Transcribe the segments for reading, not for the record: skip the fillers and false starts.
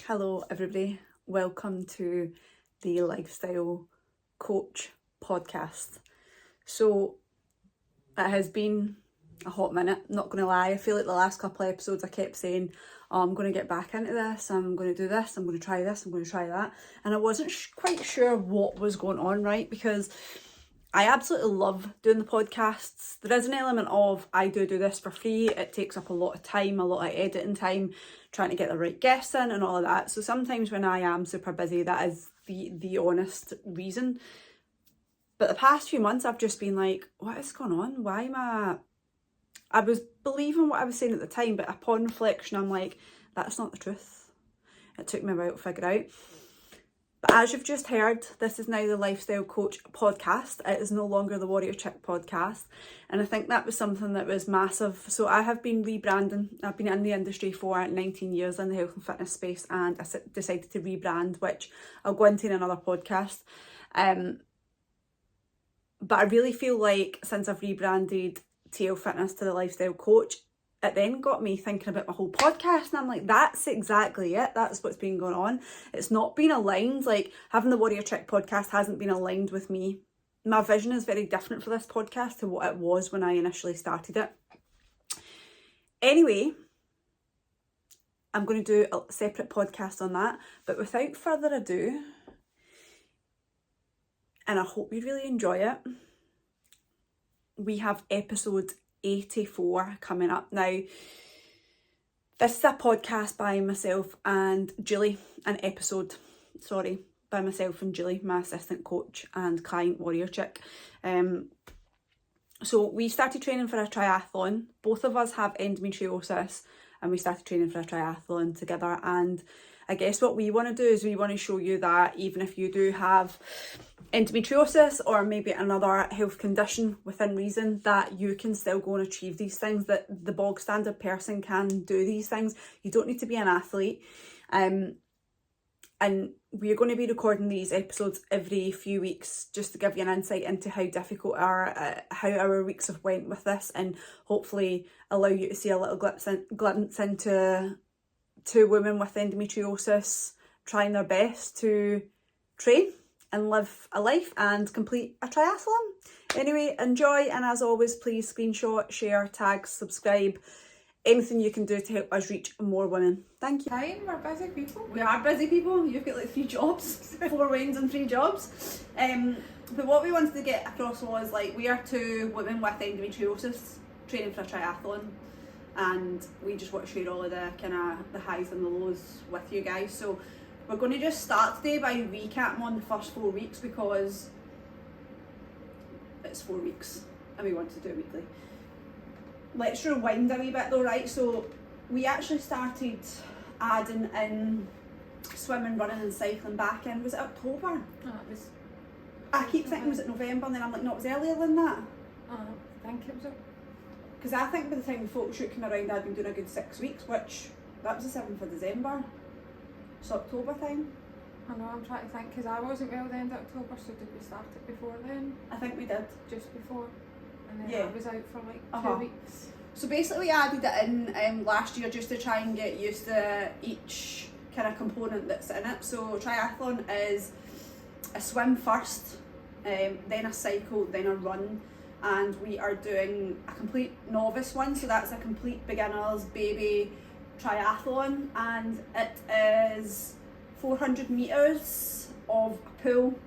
Hello everybody, welcome to the Lifestyle Coach podcast. So it has been a hot minute, not going to lie. I feel like the last couple of episodes I kept saying, oh, I'm going to get back into this, I'm going to do this, I'm going to try this, I'm going to try that. And I wasn't quite sure what was going on, right? Because I absolutely love doing the podcasts. There is an element of I do this for free. It takes up a lot of time, a lot of editing time, trying to get the right guests in and all of that. So sometimes when I am super busy, that is the honest reason. But the past few months I've just been like, what is going on? Why am I was believing what I was saying at the time, but upon reflection I'm like, that's not the truth. It took me a while to figure out. But as you've just heard, this is now the Lifestyle Coach podcast. It is no longer the Warrior Chick podcast. And I think that was something that was massive. So I have been rebranding. I've been in the industry for 19 years in the health and fitness space, and I decided to rebrand, which I'll go into in another podcast. But I really feel like since I've rebranded TL Fitness to the Lifestyle Coach, it then got me thinking about my whole podcast, and I'm like, that's exactly it. That's what's been going on. It's not been aligned. Like, having the Warrior Chick podcast hasn't been aligned with me. My vision is very different for this podcast to what it was when I initially started it. Anyway, I'm going to do a separate podcast on that. But without further ado, and I hope you really enjoy it, we have episode 84 coming up. Now, this is a podcast by myself and Julie, by myself and Julie, my assistant coach and client Warrior Chick. So we started training for a triathlon. Both of us have endometriosis, and we started training for a triathlon together. And I guess what we want to do is we want to show you that even if you do have endometriosis or maybe another health condition within reason, that you can still go and achieve these things, that the bog standard person can do these things. You don't need to be an athlete. And we're going to be recording these episodes every few weeks just to give you an insight into how difficult how our weeks have went with this, and hopefully allow you to see a little glimpse into two women with endometriosis trying their best to train and live a life and complete a triathlon. Anyway, enjoy, and as always, please screenshot, share, tag, subscribe, anything you can do to help us reach more women. Thank you. We're busy people. We are busy people. You've got like 3 jobs, 4 weddings and 3 jobs. But what we wanted to get across was, like, we are 2 women with endometriosis training for a triathlon, and we just want to share all of the kind of the highs and the lows with you guys. So we're going to just start today by recapping on the first 4 weeks, because it's 4 weeks and we want to do it weekly. Let's rewind a wee bit though, right? So we actually started adding in swimming, running and cycling back in, was it October? I keep thinking was it November, and then I'm like, no, it was earlier than that. I think it was because I think by the time the photo shoot came around I'd been doing a good 6 weeks, which that was the 7th of December. So October time. I know, I'm trying to think, because I wasn't well the end of October, so did we start it before then? I think we did. Just before. And then Yeah. I was out for like 2 weeks. So basically we added it in last year just to try and get used to each kind of component that's in it. So triathlon is a swim first, then a cycle, then a run, and we are doing a complete novice one, so that's a complete beginner's baby triathlon, and it is 400 metres of a pool,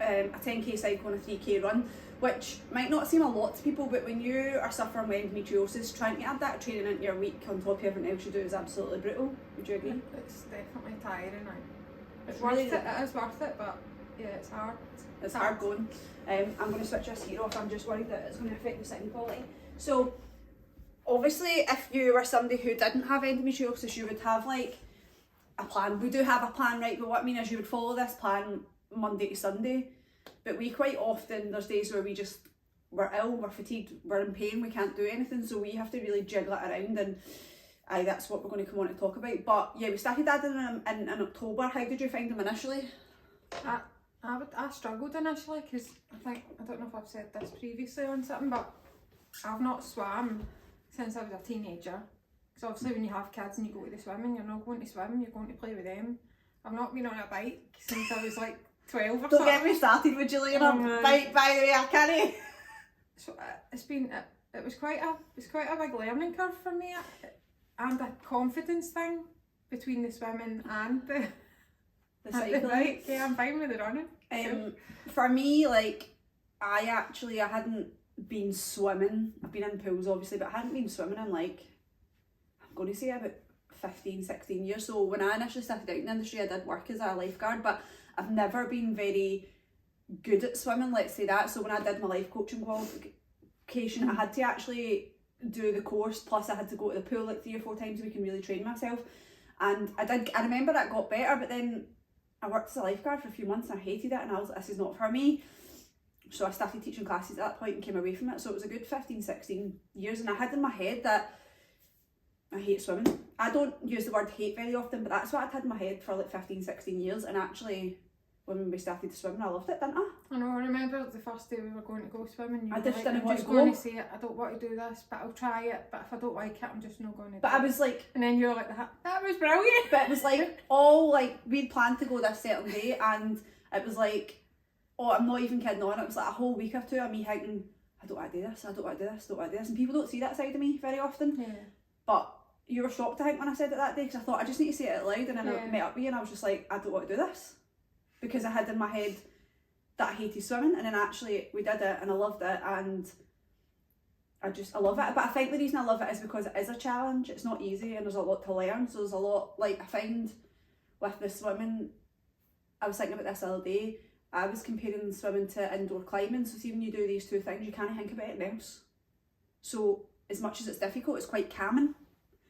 a 10k cycle and a 3k run, which might not seem a lot to people, but when you are suffering with endometriosis, trying to add that training into your week on top of everything else you do is absolutely brutal. Would you agree? It's definitely tiring now. It's worth really, it is worth it, but yeah, it's hard. It's hard going. I'm going to switch this heat off. I'm just worried that it's going to affect the sound quality. So obviously if you were somebody who didn't have endometriosis, you would have like a plan. We do have a plan, right? But what I mean is you would follow this plan Monday to Sunday. But we quite often, there's days where we're ill, we're fatigued, we're in pain, we can't do anything, so we have to really jiggle it around, and that's what we're going to come on to talk about. But yeah, we started adding them in October. How did you find them initially? I struggled initially, because I don't know if I've said this previously on something, but I've not swam since I was a teenager. Because obviously when you have kids and you go to the swimming, you're not going to swim, you're going to play with them. I've not been on a bike since I was like 12 or something. Don't get me started with Julian on a bike, by the way, I can't. So it was quite a big learning curve for me, and a confidence thing between the swimming and the cycling. Bike. Yeah, I'm fine with the running. For me, like, I hadn't been swimming. I've been in pools obviously, but I hadn't been swimming in like, I'm going to say about 15, 16 years. So when I initially started out in the industry, I did work as a lifeguard, but I've never been very good at swimming, let's say that. So when I did my life coaching qualification, I had to actually do the course, plus I had to go to the pool like 3 or 4 times a week and really train myself. And I remember that got better, but then I worked as a lifeguard for a few months and I hated it, and I was like, this is not for me. So I started teaching classes at that point and came away from it. So it was a good 15, 16 years, and I had in my head that I hate swimming. I don't use the word hate very often, but that's what I'd had in my head for like 15, 16 years, and actually when we started swimming, I loved it, didn't I? I know, I remember the first day we were going to go swimming. I just didn't want to go. I'm just going to say it, I don't want to do this, but I'll try it, but if I don't like it, I'm just not going to do it. But I was like... And then you're like, that was brilliant! But it was like, all like, we'd planned to go this certain day, and it was like, oh, I'm not even kidding on, it was like a whole week or two of me thinking, I don't want to do this, I don't want to do this, I don't want to do this, and people don't see that side of me very often. Yeah. But you were shocked, I think, when I said it that day, because I thought I just need to say it out loud, and then I met up with you and I was just like, I don't want to do this, because I had in my head that I hated swimming, and then actually we did it and I loved it, and I love it. But I think the reason I love it is because it is a challenge, it's not easy, and there's a lot to learn. So there's a lot, like, I find with the swimming, I was thinking about this the other day, I was comparing swimming to indoor climbing. So see, when you do these two things, you can't think about anything else. So as much as it's difficult, it's quite calming,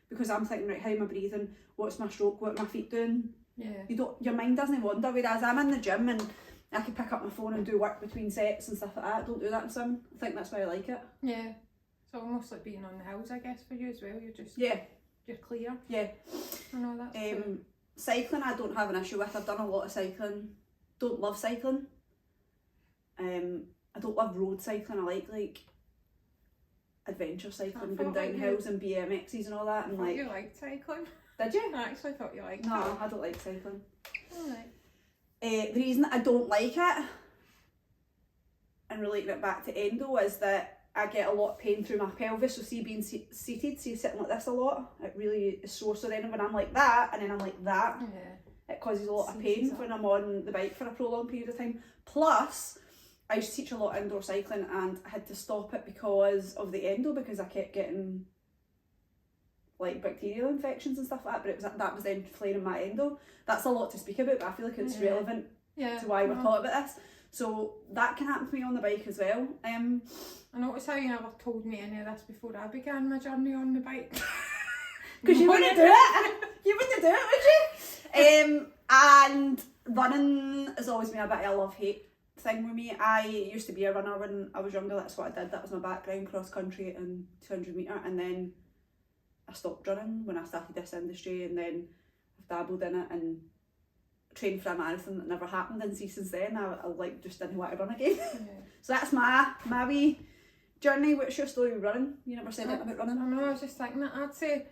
because I'm thinking, right, how am I breathing, what's my stroke, what are my feet doing? Yeah. Your mind doesn't wander, whereas I'm in the gym and I could pick up my phone and do work between sets and stuff like that. I don't do that in swimming. I think that's why I like it. Yeah. It's almost like being on the hills, I guess, for you as well. You're just... Yeah. You're clear. Yeah. I know that's true. Cycling I don't have an issue with. I've done a lot of cycling. Don't love cycling. I don't love road cycling. I like adventure cycling, going down hills and BMXs and all that. And you liked cycling. Did you? I actually thought you liked it. No, I don't like cycling. Alright. The reason that I don't like it, and relating it back to endo, is that I get a lot of pain through my pelvis. So see, being seated, see sitting like this a lot, it really is sore. So then when I'm like that and then I'm like that, it causes a lot of pain when I'm on the bike for a prolonged period of time. Plus, I used to teach a lot of indoor cycling and I had to stop it because of the endo, because I kept getting like bacterial infections and stuff like that, but that was then flaring my endo. That's a lot to speak about, but I feel like it's relevant to why we're talking about this. So that can happen to me on the bike as well. I noticed how you never told me any of this before I began my journey on the bike. Because you wouldn't do it. You wouldn't do it, would you? And running has always been a bit of a love-hate thing with me. I used to be a runner when I was younger. That's what I did. That was my background, cross country and 200 metre. And then I stopped running when I started this industry, and then I've dabbled in it and trained for a marathon that never happened, and see since then I like just didn't want to run again. So that's my wee journey. What's your story with running? You never said anything about running. I know, I was just thinking that. I'd say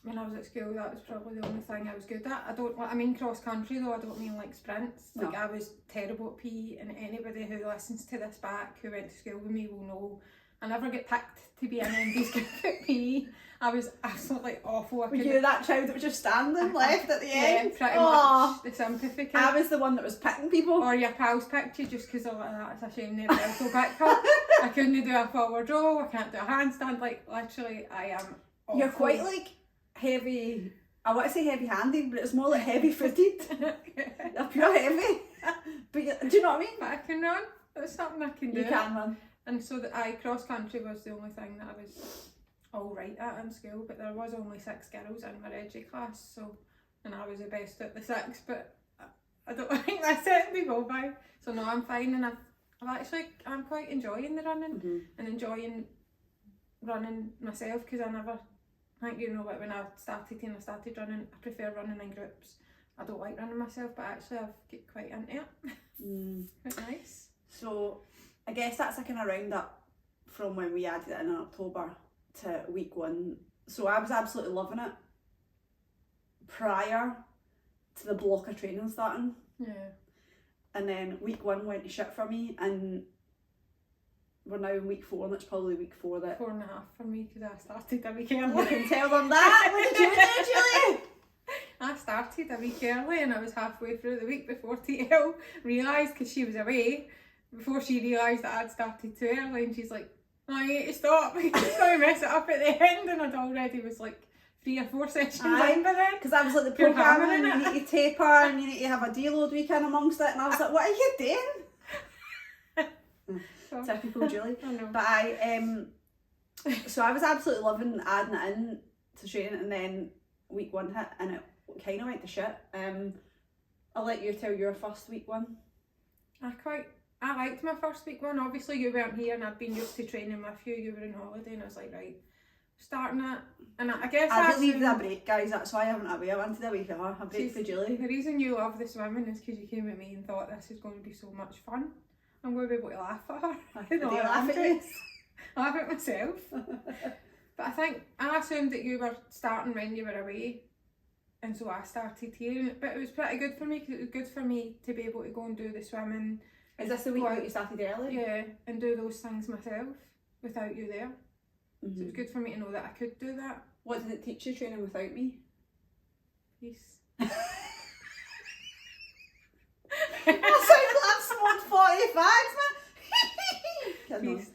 when I was at school that was probably the only thing I was good at. I mean cross country though, I don't mean like sprints. Like I was terrible at PE, and anybody who listens to this back who went to school with me will know I never get picked to be in anybody's group at PE. I was absolutely awful. Were you that child that was just standing left at the end? Yeah, pretty much. The sympathy kid. I was the one that was picking people. Or your pals picked you just because of that. It's a shame they were also picked up. I couldn't do a forward row, I can't do a handstand. Like, literally, I am awful. You're quite like heavy, I want to say heavy handed, but it's more like heavy footed. You're pure heavy. But do you know what I mean? But I can run. That's something I can do. You can run. And so cross country was the only thing that I was alright at in school, but there was only 6 girls in my Reggie class, so, and I was the best at the 6, but I don't think that's it to go by. So no, I'm fine, and I'm quite enjoying the running and enjoying running myself, because I think you know what, when I started running, I prefer running in groups. I don't like running myself, but actually I've get quite into it. Quite nice. So I guess that's a kind of round up from when we added it in October to week 1 So I was absolutely loving it prior to the block of training starting. Yeah. And then week 1 went to shit for me, and we're now in week 4, and it's probably week 4 that... 4.5 for me, because I started a week early. You can tell them that! What did you do, Julie? I started a week early, and I was halfway through the week before TL realised, because she was away, before she realised that I'd started too early, and she's like, "No, I need to stop, because it's going to mess it up at the end," and I'd already was like 3 or 4 sessions in by then. Because I was like, the programming, you need to taper, and you need to have a deload weekend amongst it, and I was like, what are you doing? Typical Julie. I know. But so I was absolutely loving adding it in to training, and then week 1 hit, and it kind of went to shit. I'll let you tell your first week 1. I liked my first week 1. Obviously you weren't here, and I'd been used to training with you. You were on holiday, and I was like, right, starting it. And I guess I needed a break, guys. That's why I haven't away. I wanted a week for her. A break for Julie. The reason you love the swimming is because you came at me and thought this is going to be so much fun. I'm going to be able to laugh at her. Did I laugh at you? Laugh at myself. But I assumed that you were starting when you were away, and so I started here. But it was pretty good for me, because it was good for me to be able to go and do the swimming. Is this the week that you started early? Yeah, and do those things myself without you there. Mm-hmm. So it was good for me to know that I could do that. What did it teach you training without me? Peace. I sound like I've smoked 40 fags, man. Peace.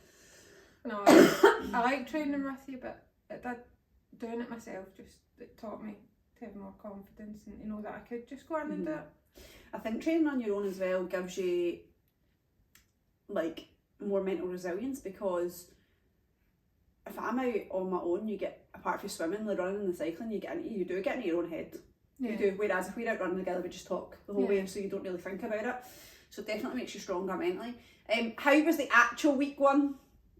No, I like training with you, but doing it myself it taught me to have more confidence and to know that I could just go in and do it. I think training on your own as well gives you like more mental resilience, because if I'm out on my own, you get, apart from swimming, the running and the cycling, you do get in your own head. Yeah. You do. Whereas if we're out running together, we just talk the whole way, so you don't really think about it. So it definitely makes you stronger mentally. How was the actual week 1?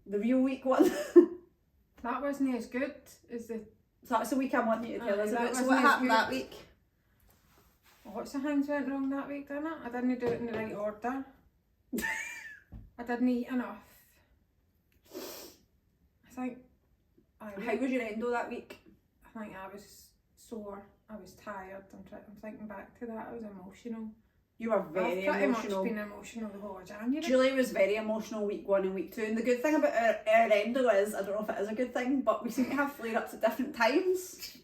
The real week 1? That wasn't as good as the... So that's the week I want you to tell us about. So wasn't what as happened good. that week? Lots of things went wrong that week, didn't it? I didn't do it in the right order. I didn't eat enough. How was your endo that week? I think I was sore. I was tired. I'm thinking back to that. I was emotional. You were very I've pretty emotional. much been emotional the whole of January. Julie was very emotional week 1 and week 2, and the good thing about our endo is, I don't know if it is a good thing, but we seem to have flare-ups at different times.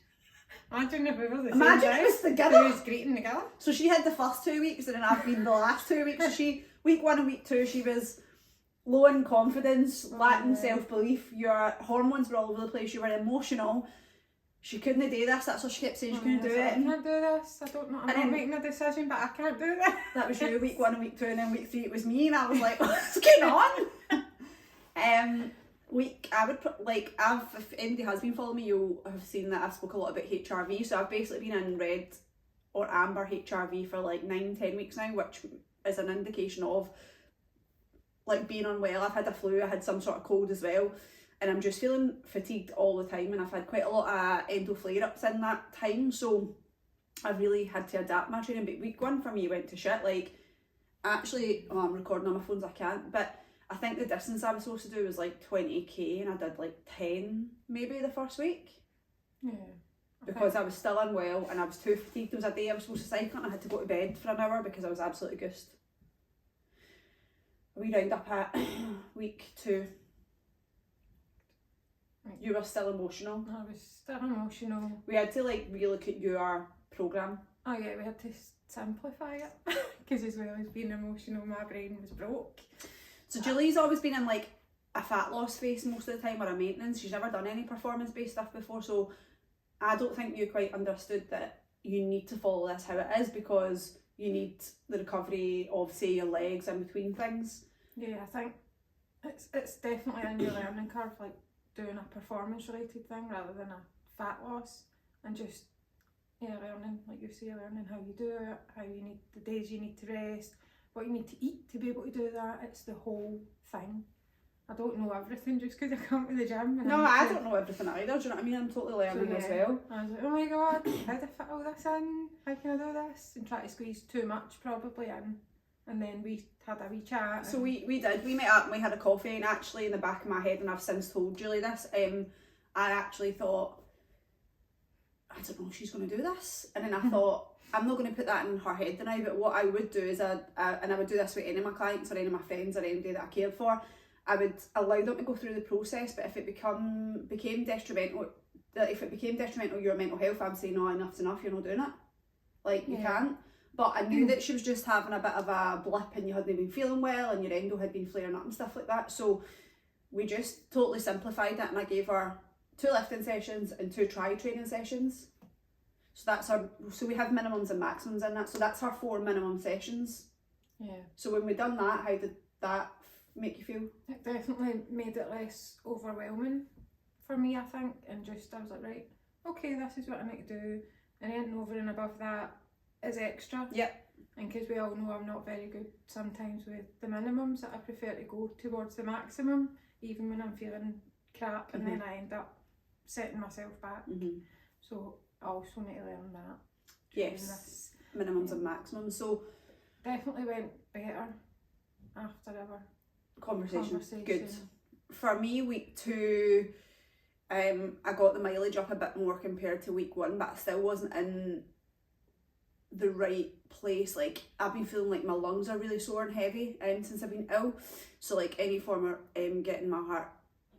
Imagine if we were the same Imagine day. it was together. We was greeting together. So she had the first 2 weeks, and then I've been the last 2 weeks. So week 1 and week 2, she was low in confidence, lacking self-belief. Your hormones were all over the place. You were emotional. She couldn't do this. That's what she kept saying. She couldn't do it. I can't do this. I don't know. I'm not making a decision, but I can't do this. That was you week 1 and week 2, and then week 3 it was me, and I was like, what's going on? If anybody has been following me, you'll have seen that I've spoke a lot about HRV. So I've basically been in red or amber HRV for like 9-10 weeks now, which is an indication of like being unwell. I've had a flu, I had some sort of cold as well, and I'm just feeling fatigued all the time, and I've had quite a lot of endo flare-ups in that time, so I really had to adapt my training. But week 1 for me went to shit. Like, actually, I'm recording on my phone so I can't, but I think the distance I was supposed to do was like 20k, and I did like 10 maybe the first week. Yeah. Because I was still unwell and I was too fatigued. There was a day I was supposed to cycle and I had to go to bed for an hour because I was absolutely ghost. We round up at week 2. You were still emotional. I was still emotional. We had to like relook at your programme. Oh yeah, we had to simplify it because as well as being emotional, my brain was broke. So Julie's always been in like a fat loss phase most of the time, or a maintenance. She's never done any performance based stuff before, so I don't think you quite understood that you need to follow this how it is, because you need the recovery of, say, your legs in between things. Yeah, I think it's definitely in your learning curve, like doing a performance related thing rather than a fat loss, and just learning, like you say, learning how you do it, how you need the days you need to rest, what you need to eat to be able to do that. It's the whole thing. I don't know everything just because I come to the gym. And No, I don't know everything either, do you know what I mean? I'm totally learning as well. I was like, oh my god, how do I fit all this in? How can I do this? And try to squeeze too much probably in. And then we had a wee chat. So we met up and we had a coffee, and actually in the back of my head, and I've since told Julie this, I actually thought I don't know if she's going to do this. And then I thought, I'm not going to put that in her head now, but what I would do is, and I would do this with any of my clients or any of my friends or anybody that I cared for, I would allow them to go through the process, but if it became detrimental to your mental health, I'm saying, no, enough's enough, you're not doing it. Like, you can't. But I knew that she was just having a bit of a blip and you hadn't been feeling well and your endo had been flaring up and stuff like that. So we just totally simplified it, and I gave her 2 lifting sessions and 2 tri training sessions. So we have minimums and maximums in that. So that's her 4 minimum sessions. Yeah. So when we done that, how did that make you feel? It definitely made it less overwhelming for me, I think. And just, I was like, right, okay, this is what I need to do. And anything over and above that is extra. Yep. And because we all know I'm not very good sometimes with the minimums, that I prefer to go towards the maximum, even when I'm feeling crap, and then I end up setting myself back. So I also need to learn that. Yes, minimums and maximums. So definitely went better after our conversation. Good. For me, week 2, I got the mileage up a bit more compared to week 1, but I still wasn't in the right place. Like, I've been feeling like my lungs are really sore and heavy since I've been ill. So like any form of getting my heart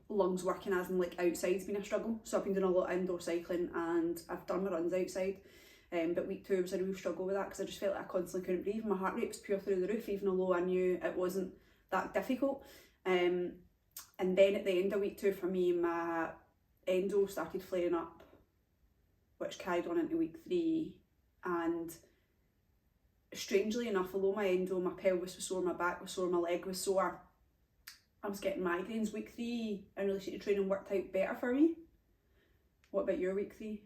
lungs working as in like outside's been a struggle. So I've been doing a lot of indoor cycling and I've done my runs outside. But week 2 was a real struggle with that because I just felt like I constantly couldn't breathe. My heart rate was pure through the roof, even though I knew it wasn't that difficult. And then at the end of week 2 for me, my endo started flaring up, which carried on into week 3. And strangely enough, although my endo, my pelvis was sore, my back was sore, my leg was sore, I was getting migraines. Week 3 in relation to training worked out better for me. What about your week 3?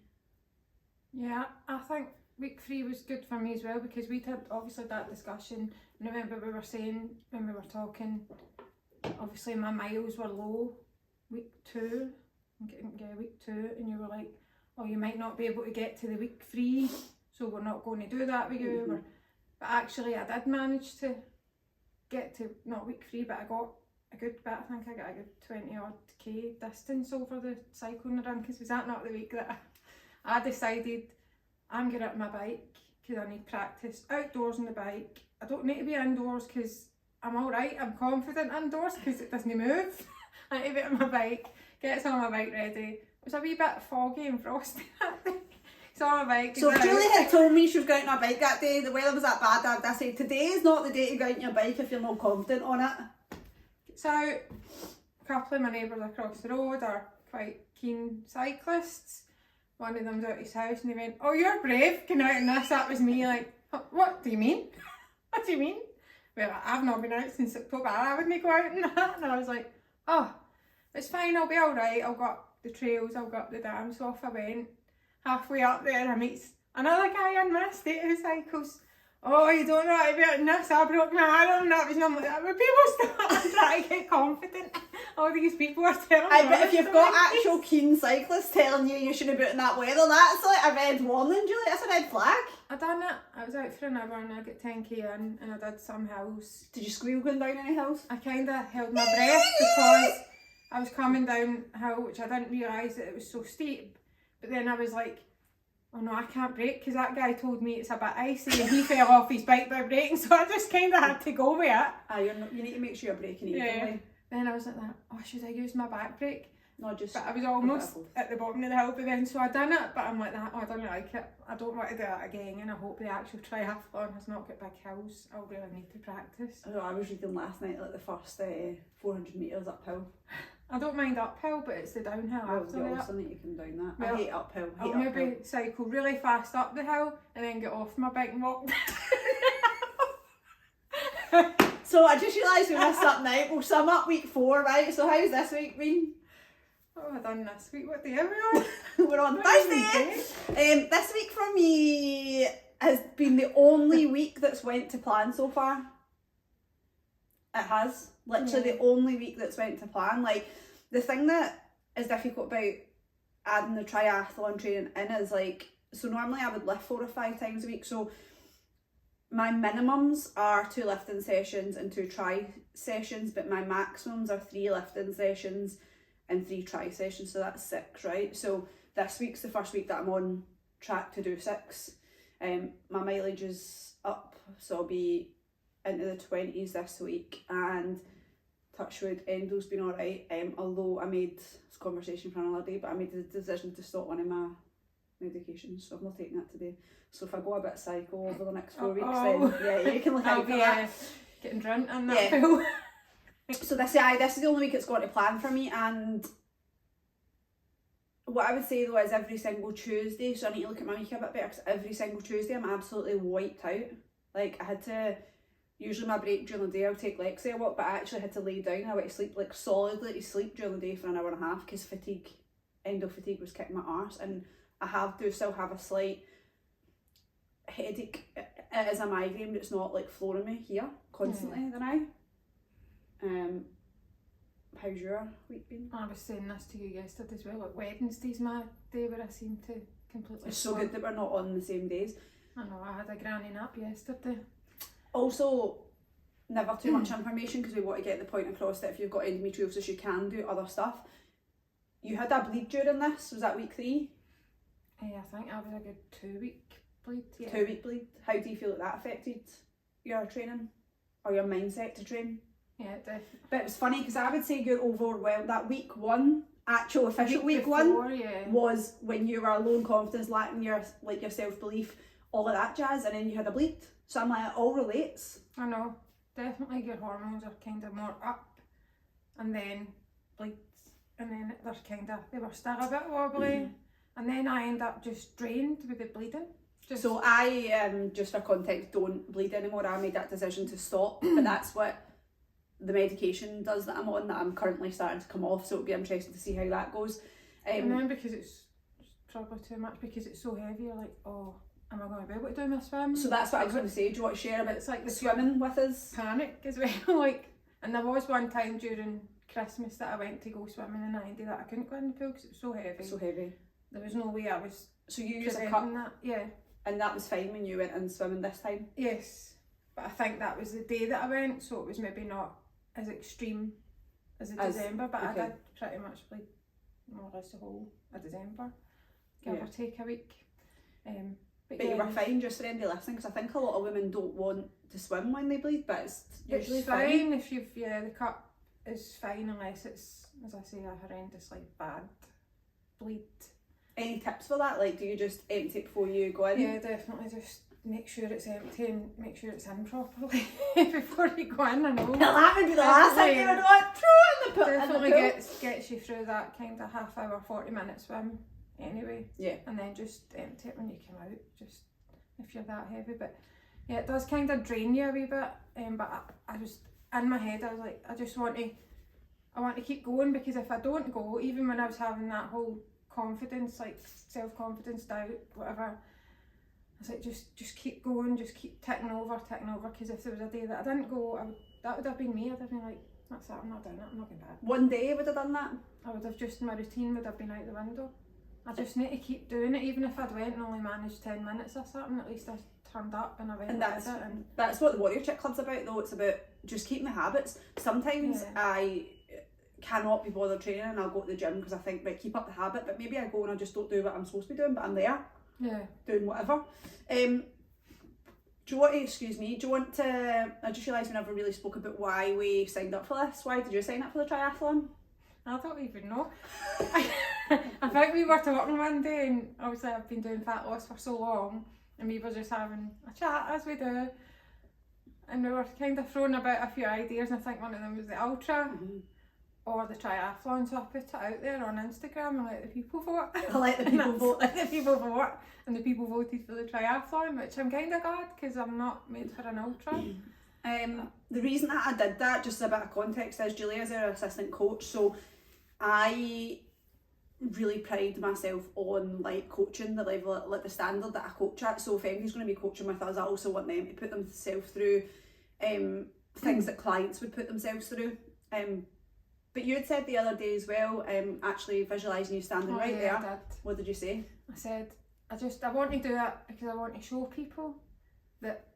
Yeah, I think week 3 was good for me as well, because we'd had obviously that discussion. And I remember we were saying when we were talking, obviously my miles were low week 2, week 2, and you were like, oh, you might not be able to get to the week 3, so we're not going to do that with you. But actually I did manage to get to, not week 3, but I got a good bit. I think I got a good 20 odd K distance over the cycling run, because was that not the week that I decided I'm getting up my bike because I need practice outdoors on the bike. I don't need to be indoors because I'm alright, I'm confident indoors because it doesn't move. I need to be on my bike, get some of my bike ready. It was a wee bit foggy and frosty that day. So on my bike. So if Julie had told me she was going on a bike that day, the weather was that bad, I'd say today is not the day to go out on your bike if you're not confident on it. So a couple of my neighbours across the road are quite keen cyclists. One of them's out his house and he went, oh, you're brave, going out in this. That was me like, what do you mean? What do you mean? Well, I've not been out since October, I wouldn't go out in that. And I was like, oh, it's fine, I'll be alright, I'll go up the trails, I'll go up the dam. So off I went. Halfway up there, I meet another guy on my state who cycles. Oh, you don't know how to be out in this, I broke my arm. That was not like that. When people start trying to get confident, all these people are telling me. But if you've got actual keen cyclists telling you shouldn't be out in that weather, that's like a red warning, Julie. That's a red flag. I done it. I was out for an hour and I got 10k in and I did some hills. Did you squeal going down any hills? I kind of held my breath because I was coming down a hill which I didn't realise that it was so steep. But then I was like, oh no, I can't brake because that guy told me it's a bit icy and he fell off his bike by braking, so I just kind of had to go with it. You need to make sure you're braking evenly. Yeah. Then I was like that, oh, should I use my back brake? No, just. But I was almost at the bottom of the hill, but then so I done it, but I'm like that, oh, I don't like it. I don't want to do that again, and I hope the actual triathlon has not got big hills. I'll really need to practice. I know, I was reading last night like the first 400 metres uphill. I don't mind uphill, but it's the downhill after that. You also need to come down that. Well, I hate uphill. I'll maybe cycle really fast up the hill and then get off my bike and walk. So I just realised we messed up now. We'll sum up week 4, right? So how's this week been? What have I done this week? What day are we on? We're on Thursday. This week for me has been the only week that's went to plan so far. It has. Literally the only week that's went to plan. Like, the thing that is difficult about adding the triathlon training in is like, so normally I would lift 4 or 5 times a week. So my minimums are 2 lifting sessions and 2 tri sessions, but my maximums are 3 lifting sessions and 3 tri sessions. So that's 6, right? So this week's the first week that I'm on track to do 6. My mileage is up, so I'll be into the 20s this week, and touch wood, endo's been alright, although I made, it's a conversation for another day, but I made the decision to stop one of my medications, so I've not taken that today. So if I go a bit psycho over the next 4 weeks, then yeah, you can look out for that. Getting drunk on that pill. So this is the only week it's got to plan for me, and what I would say though is every single Tuesday, so I need to look at my week a bit better, because every single Tuesday I'm absolutely wiped out. Like I had to, usually my break during the day I'll take Lexi a walk, but I actually had to lay down. I went to sleep, like solidly to sleep during the day for an hour and a half, because endo fatigue was kicking my arse, and I still have a slight headache. It is a migraine, but it's not like flooring me here constantly the now. How's your week been? I was saying this to you yesterday as well, like Wednesday's my day where I seem to completely It's so good that we're not on the same days. I know, I had a granny nap yesterday. Also, never too much information, because we want to get the point across that if you've got endometriosis you can do other stuff. You had a bleed during this, was that week 3? I think I was a good 2-week bleed. Yeah. 2-week bleed. How do you feel that affected your training or your mindset to train? Yeah, definitely. But it was funny because I would say you're overwhelmed. That week 1, actual official week before, 1, yeah, was when you were low in confidence, lacking your self-belief, all of that jazz, and then you had a bleed. So I'm like, it all relates. I know, definitely your hormones are kind of more up, and then bleeds, and then they were still a bit wobbly, and then I end up just drained with the bleeding. So I, just for context, don't bleed anymore. I made that decision to stop, but that's what the medication does that I'm on, that I'm currently starting to come off, so it'll be interesting to see how that goes. And then because it's probably too much, because it's so heavy, you're like, oh, am I going to be able to do my swim? So that's what I was going to say. Do you want to share about it's like the swimming with us? Panic as well. Like, and there was one time during Christmas that I went to go swimming in Indy that I couldn't go in the pool because it was so heavy. So heavy. There was no way I was. So you used a cup, that. Yeah. And that was fine when you went in swimming this time? Yes, but I think that was the day that I went, so it was maybe not as extreme as December, but okay. I did pretty much bleed more or less the whole of December, give or take a week. But you were fine, just for anybody listening, because I think a lot of women don't want to swim when they bleed, but it's usually fine. If you've, the cup is fine unless it's, as I say, a horrendously bad bleed. Any tips for that? Like, do you just empty it before you go in? Yeah, definitely. Just make sure it's empty and make sure it's in properly before you go in. I know. That would be the last thing you would want. Throw it in the pool. Definitely gets you through that kind of half hour, 40 minute swim anyway. Yeah. And then just empty it when you come out, just if you're that heavy. But yeah, it does kind of drain you a wee bit. But I just, in my head, I was like, I want to keep going, because if I don't go, even when I was having that whole confidence, like self-confidence, doubt, whatever, I was like, just keep going, just keep ticking over, because if there was a day that I didn't go, that would have been me. I'd have been like, that's it, I'm not doing it, I'm not going back. One day would have done that? I would have just, my routine would have been out the window. I just need to keep doing it, even if I'd went and only managed 10 minutes or something, at least I turned up and I went and did it. And that's what the Warrior Chick Club's about though, it's about just keeping the habits. Sometimes I cannot be bothered training and I'll go to the gym because I think, right, keep up the habit, but maybe I go and I just don't do what I'm supposed to be doing, but I'm there doing whatever. Do you want to, I just realised we never really spoke about why we signed up for this. Why did you sign up for the triathlon? I don't even know. I think we were talking one day, and obviously I've been doing fat loss for so long, and we were just having a chat as we do, and we were kind of throwing about a few ideas, and I think one of them was the ultra or the triathlon, so I put it out there on Instagram and let the people vote. I let the people vote. Let the people vote, and the people voted for the triathlon, which I'm kind of glad, because I'm not made for an ultra. The reason that I did that, just a bit of context, is Julia's our assistant coach, so I really pride myself on like coaching the level, like the standard that I coach at. So if anybody's going to be coaching with us, I also want them to put themselves through things that clients would put themselves through. But you had said the other day as well, actually visualising you standing there. I did. What did you say? I said, I want to do it because I want to show people that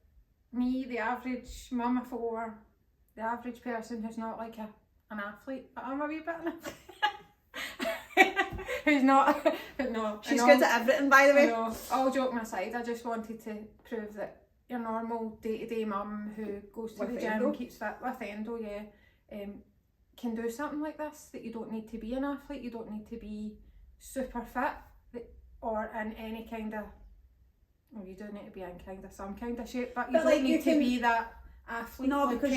me, the average mum of 4, the average person who's not like an athlete, but I'm a wee bit an athlete. who's not. No, She's good at everything, by the way. No, all joking aside, I just wanted to prove that your normal day-to-day mum who goes to With the gym endo. and keeps fit with endo, can do something like this, that you don't need to be an athlete, you don't need to be super fit or in any kind of, well, you do need to be in kind of some kind of shape, but you don't like, need to be that athlete. No, like, because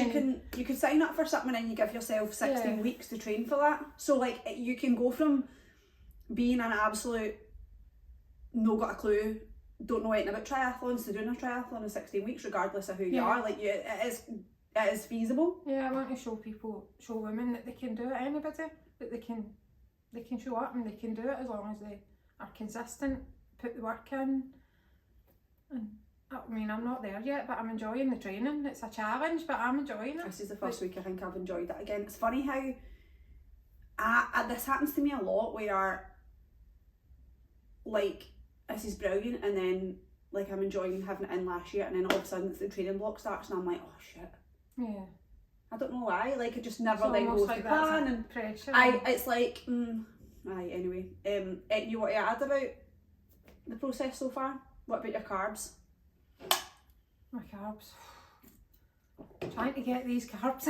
you can sign up for something and you give yourself 16 weeks to train for that. So like you can go from being an absolute no got a clue, don't know anything about triathlons to doing a triathlon in 16 weeks regardless of who you are. Like it is feasible. Yeah, I want to show women that they can do it, anybody, that they can show up and they can do it as long as they are consistent, put the work in. And I mean, I'm not there yet, but I'm enjoying the training. It's a challenge, but I'm enjoying it. This is the first week I think I've enjoyed it again. It's funny how this happens to me a lot, where like this is brilliant and then like I'm enjoying having it in last year and then all of a sudden the training block starts and I'm like, oh shit. Yeah. I don't know why, like it just never It's then goes like to plan and pressure. it's like anyway. You want to add about the process so far? What about your carbs? My carbs. Trying to get these carbs.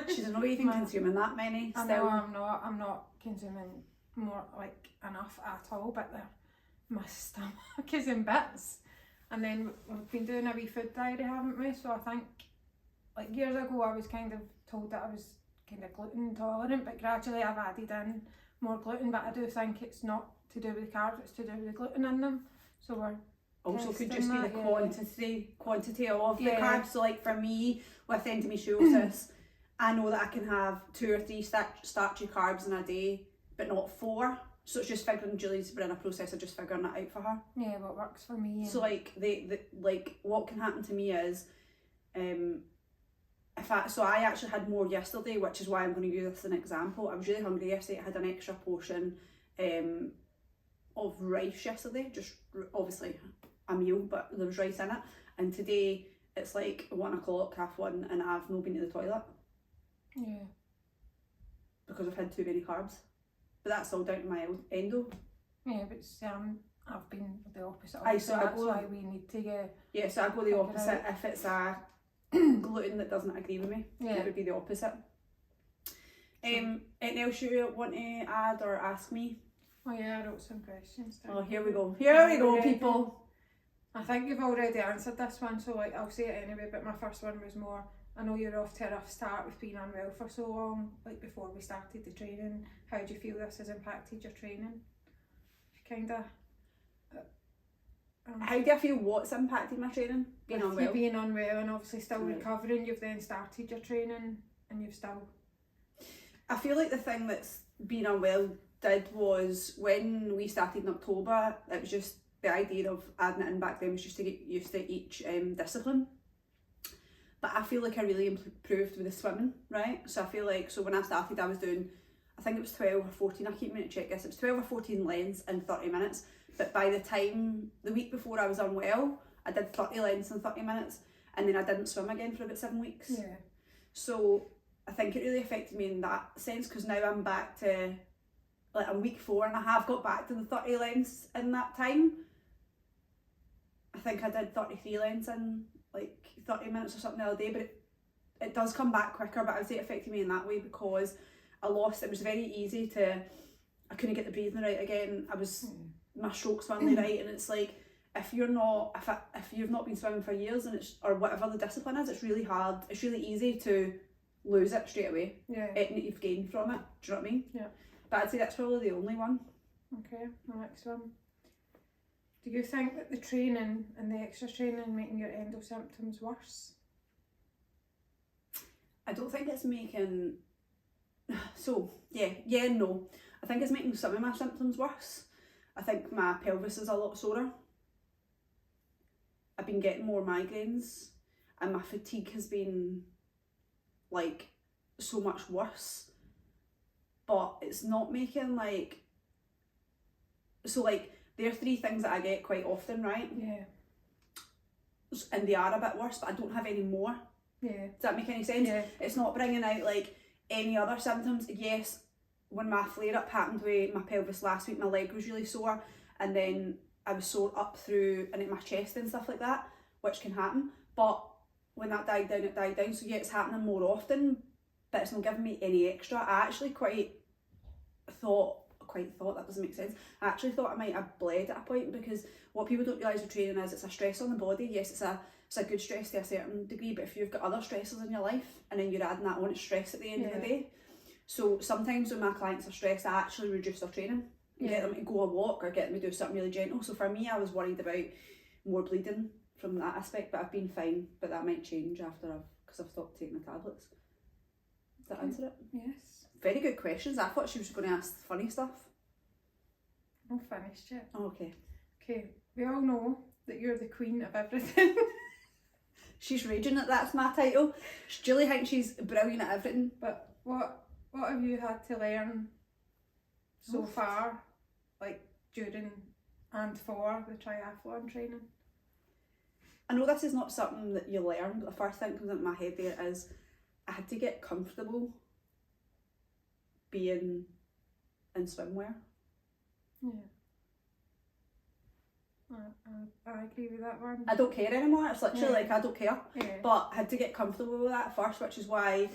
She's not even consuming that many. I know I'm not consuming more like enough at all, but my stomach is in bits. And then we've been doing a wee food diary, haven't we? So I think like years ago I was kind of told that I was kind of gluten intolerant, but gradually I've added in more gluten, but I do think it's not to do with the carbs, it's to do with the gluten in them. So we're also could just be that, the quantity of the carbs. So like for me with endometriosis, I know that I can have 2 or 3 starchy carbs in a day, but not 4. So it's just figuring, Julie's been in a process of just figuring that out for her. Yeah, what works for me. So like like what can happen to me is, I actually had more yesterday, which is why I'm going to use this as an example. I was really hungry yesterday. I had an extra portion of rice yesterday, just obviously a meal, but there was rice in it. And today it's like 1 o'clock, 1:30, and I've not been to the toilet. Yeah. Because I've had too many carbs. But that's all down to my endo. Yeah, but I've been the opposite. So that's why we need to get. Yeah, so I go the opposite. If it's a gluten that doesn't agree with me, it would be the opposite. Anything else you want to add or ask me? Oh yeah, I wrote some questions down. Oh, here we go. Here we go, people. I think you've already answered this one, so like I'll say it anyway, but my first one was more, I know you're off to a rough start with being unwell for so long, like before we started the training. How do you feel this has impacted your training? Kind of... How do I feel what's impacted my training? Being unwell? You being unwell and obviously still recovering, you've then started your training and you've still... I feel like the thing that's being unwell did was when we started in October, it was just the idea of adding it in back then was just to get used to each discipline. But I feel like I really improved with the swimming, right? So I feel like, so when I started I was doing, I think it was 12 or 14, I keep meaning to check this, it was 12 or 14 lengths in 30 minutes. But by the time, the week before I was unwell, I did 30 lengths in 30 minutes and then I didn't swim again for about 7 weeks. Yeah. So I think it really affected me in that sense, because now I'm back to, like I'm week 4 and I have got back to the 30 lengths in that time. I think I did 33 lengths in like 30 minutes or something the other day, but it does come back quicker, but I would say it affected me in that way because I lost, it was very easy to, I couldn't get the breathing right again, my strokes weren't right, and it's like, if you've not been swimming for years and it's, or whatever the discipline is, it's really hard, it's really easy to lose it straight away. Yeah. Anything that you've gained from it, do you know what I mean? Yeah. But I'd say that's probably the only one. Okay, the next one. Do you think that the training and the extra training making your endo symptoms worse? I don't think it's making, so yeah and no. I think it's making some of my symptoms worse. I think my pelvis is a lot sorer. I've been getting more migraines and my fatigue has been like so much worse, but it's not making like, so like there are 3 things that I get quite often, right? Yeah. And they are a bit worse, but I don't have any more. Yeah. Does that make any sense? Yeah. It's not bringing out like any other symptoms. Yes, when my flare-up happened with my pelvis last week, my leg was really sore, and then I was sore up through into my chest and stuff like that, which can happen. But when that died down, it died down. So yeah, it's happening more often, but it's not giving me any extra. I actually quite thought, that doesn't make sense. I actually thought I might have bled at a point, because what people don't realise with training is it's a stress on the body. Yes, it's a good stress to a certain degree, but if you've got other stresses in your life and then you're adding that on, it's stress at the end of the day. So sometimes when my clients are stressed, I actually reduce their training and get them to go a walk or get them to do something really gentle. So for me, I was worried about more bleeding from that aspect, but I've been fine. But that might change because I've stopped taking the tablets. Does that answer it? Yes. Very good questions. I thought she was going to ask funny stuff. I'm finished yet. Oh, okay. Okay, we all know that you're the queen of everything. She's raging that that's my title. Julie thinks she's brilliant at everything. But what have you had to learn so far, like during and for the triathlon training? I know this is not something that you learn, but the first thing that comes into my head there is I had to get comfortable being in swimwear. Yeah. I agree with that one. I don't care anymore. It's literally like I don't care. Yeah. But I had to get comfortable with that first, which is why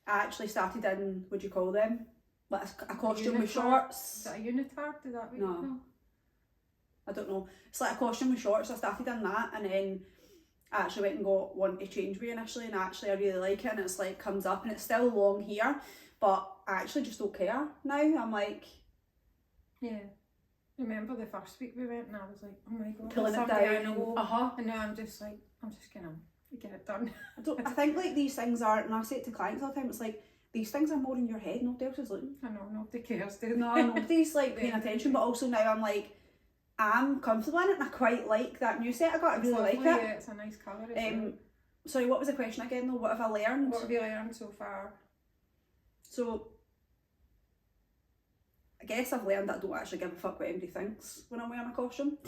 I actually started in, what do you call them? Like a costume with shorts. Is that a unitard? Is that what No. I don't know. It's like a costume with shorts. I started in that, and then I actually went and got one to change me initially, and actually I really like it, and it's like comes up and it's still long here, but I actually just don't care now. I'm like, yeah. Remember the first week we went and I was like, oh my god, pulling it I down. know. And now I'm just gonna get it done. I think like these things are, and I say it to clients all the time, it's like these things are more in your head, nobody else is looking. I know, nobody cares, do they? No, nobody's like paying attention, but also now I'm like, I'm comfortable in it and I quite like that new set I got. I really like it. Yeah, it's a nice colour as well. Sorry, what was the question again though? What have I learned? What have you learned so far? So, I guess I've learned that I don't actually give a fuck what anybody thinks when I'm wearing a costume.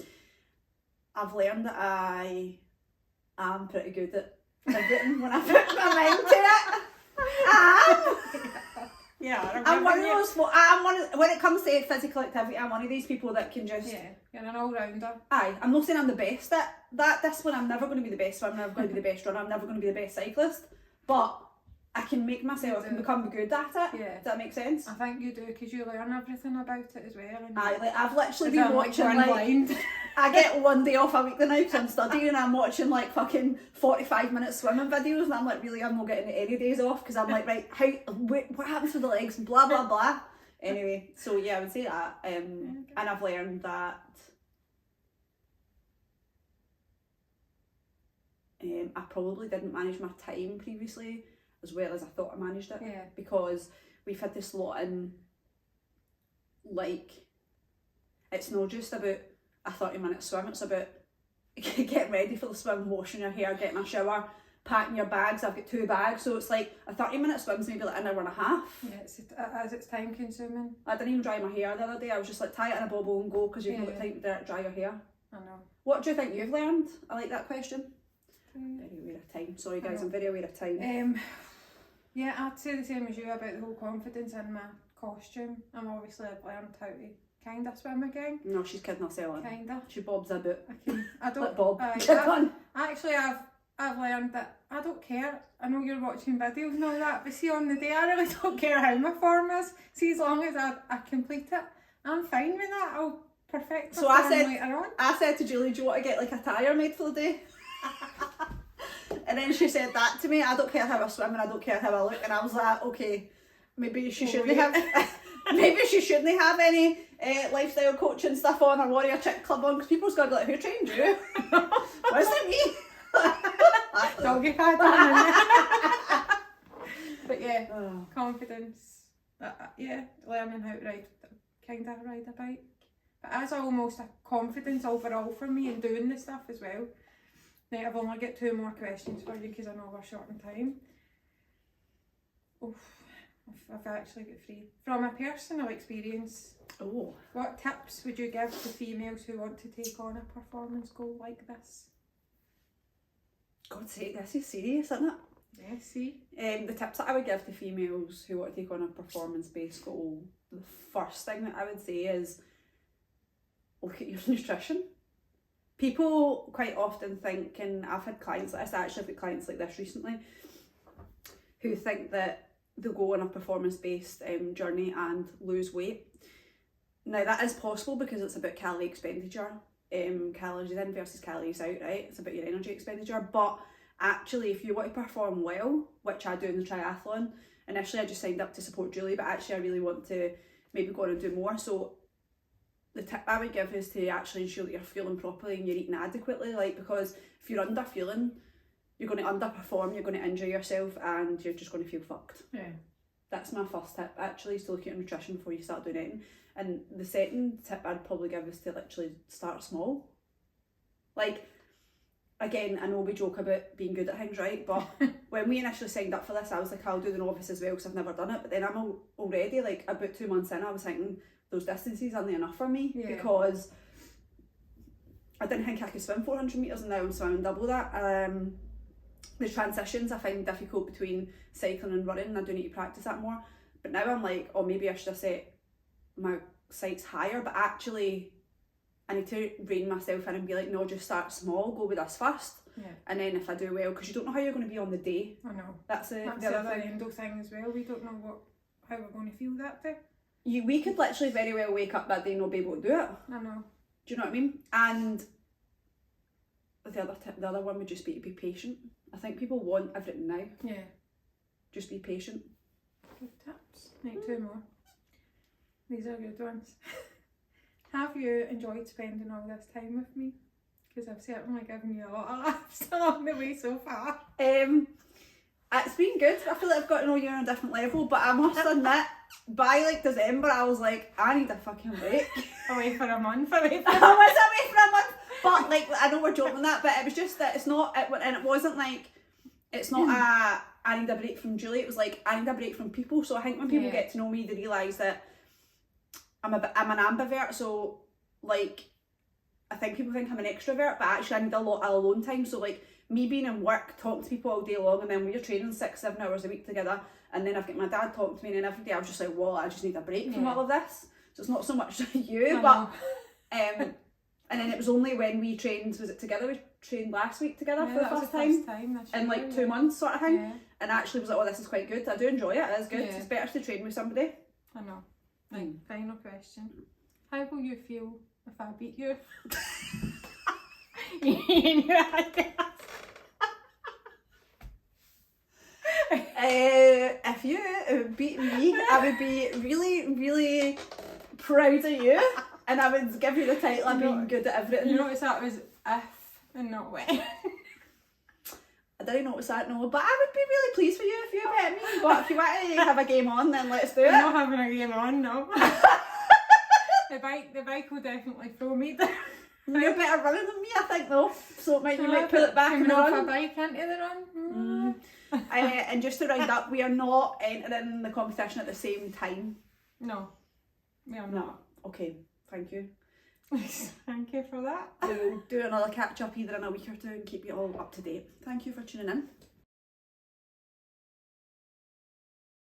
I've learned that I am pretty good at pivoting when I put my mind to it. Yeah, I'm one of those. When it comes to physical activity, I'm one of these people that can just. Yeah, you're an all-rounder. Aye, I'm not saying I'm the best at that discipline. I'm never going to be the best swimmer. I'm never going to be the best runner. I'm never going to be the best cyclist. But I can make myself become good at it. Yeah. Does that make sense? I think you do, because you learn everything about it as well. And Aye, like I've literally been watching blind. I get one day off a week now because I'm studying and I'm watching like fucking 45-minute swimming videos, and I'm like, really, I'm not getting any days off because I'm like, right, what happens to the legs, blah blah blah. Anyway, so yeah, I would say that, and I've learned that I probably didn't manage my time previously as well as I thought I managed it. Yeah. Because we've had to slot in, like, it's not just about a 30-minute swim, it's about getting ready for the swim, washing your hair, getting a shower, packing your bags. I've got 2 bags, so it's like a 30-minute swim's maybe like an hour and a half. Yeah, it's time consuming. I didn't even dry my hair the other day. I was just like, tie it in a bobble and go, because you've got time to dry your hair. I know. What do you think you've learned? I like that question. Very aware of time. Sorry guys, I'm very aware of time. Yeah, I'd say the same as you about the whole confidence in my costume. I've learned how to kind of swim again. No, she's kidding herself. Kind of. She bobs a bit. I don't. Like Bob. I've learned that I don't care. I know you're watching videos and all that, but see, on the day I really don't care how my form is. See, as long as I complete it, I'm fine with that. I'll perfect the form later on. I said to Julie, do you want to get like a tyre made for the day? And then she said that to me. I don't care how I swim and I don't care how I look. And I was like, okay, maybe she shouldn't have. Maybe she shouldn't have any lifestyle coaching stuff on or Warrior Chick Club on, because people's gonna be like, who trained you? Wasn't me. Doggy pad. But yeah, confidence. Learning how to ride a bike. But as almost a confidence overall for me in doing this stuff as well. Now I've only got 2 more questions for you because I know we're short on time. I've actually got 3. From a personal experience, what tips would you give to females who want to take on a performance goal like this? God's sake, this is serious, isn't it? Yeah, see? The tips that I would give to females who want to take on a performance-based goal, the first thing that I would say is look at your nutrition. People quite often think, and I've had clients like this, I actually have had clients like this recently, who think that they'll go on a performance-based journey and lose weight. Now that is possible because it's about calorie expenditure, calories in versus calories out, right? It's about your energy expenditure, but actually if you want to perform well, which I do in the triathlon, initially I just signed up to support Julie, but actually I really want to maybe go on and do more. So the tip I would give is to actually ensure that you're fueling properly and you're eating adequately, like, because if you're under fueling, you're going to underperform, you're going to injure yourself, and you're just going to feel fucked. Yeah. That's my first tip, actually, is to look at your nutrition before you start doing anything. And the second tip I'd probably give is to literally start small. Like, again, I know we joke about being good at things, right? But when we initially signed up for this, I was like, I'll do the novice as well because I've never done it. But then I'm already, like, about 2 months in, I was thinking, those distances aren't enough for me, because I didn't think I could swim 400 metres and now I'm swimming double that. The transitions I find difficult between cycling and running, and I do need to practice that more. But now I'm like, oh, maybe I should have set my sights higher, but actually I need to rein myself in and be like, no, just start small, go with this first. Yeah. And then if I do well, because you don't know how you're going to be on the day. I know. That's the the other thing. endo thing as well. We don't know how we're going to feel that day. We could literally very well wake up that day and not be able to do it. I know. Do you know what I mean? And the other one would just be to be patient. I think people want everything now. Yeah. Just be patient. Good tips. Make 2 more. These are good ones. Have you enjoyed spending all this time with me? Because I've certainly given you a lot of laughs along the way so far. It's been good. I feel like I've got to know you on a different level, but I must admit, by like December, I was like, I need a fucking break. Away for a month. I was away for a month. But like, I know we're joking that, but it was just that and it wasn't like, it's not I need a break from Julie. It was like, I need a break from people. So I think when people get to know me, they realise that I'm an ambivert. So like, I think people think I'm an extrovert, but actually I need a lot of alone time. So like, me being in work, talking to people all day long, and then we're training 6-7 hours a week together, and then I've got my dad talking to me, and then every day I was just like, well, I just need a break from all of this. So it's not so much you, but and then it was only when we trained, was it together? We trained last week together for the first time in like 2 months sort of thing, and actually was like, oh, this is quite good. I do enjoy it. It is good. It's better to train with somebody. I know. Right, final question. How will you feel if I beat you? If you beat me, I would be really, really proud of you, and I would give you the title of being good at everything. You notice that was if and not when. I didn't notice that, no, but I would be really pleased for you if you beat me. But if you want to have a game on, then let's do it. I'm not having a game on, no. The bike will definitely throw me down. You're better running than me, I think, though. So you might pull it back and run. run. A bike into the run. And just to round up, we are not entering the competition at the same time. No, we are not. No. Okay, thank you. Thank you for that. We'll do another catch up either in a week or two and keep you all up to date. Thank you for tuning in.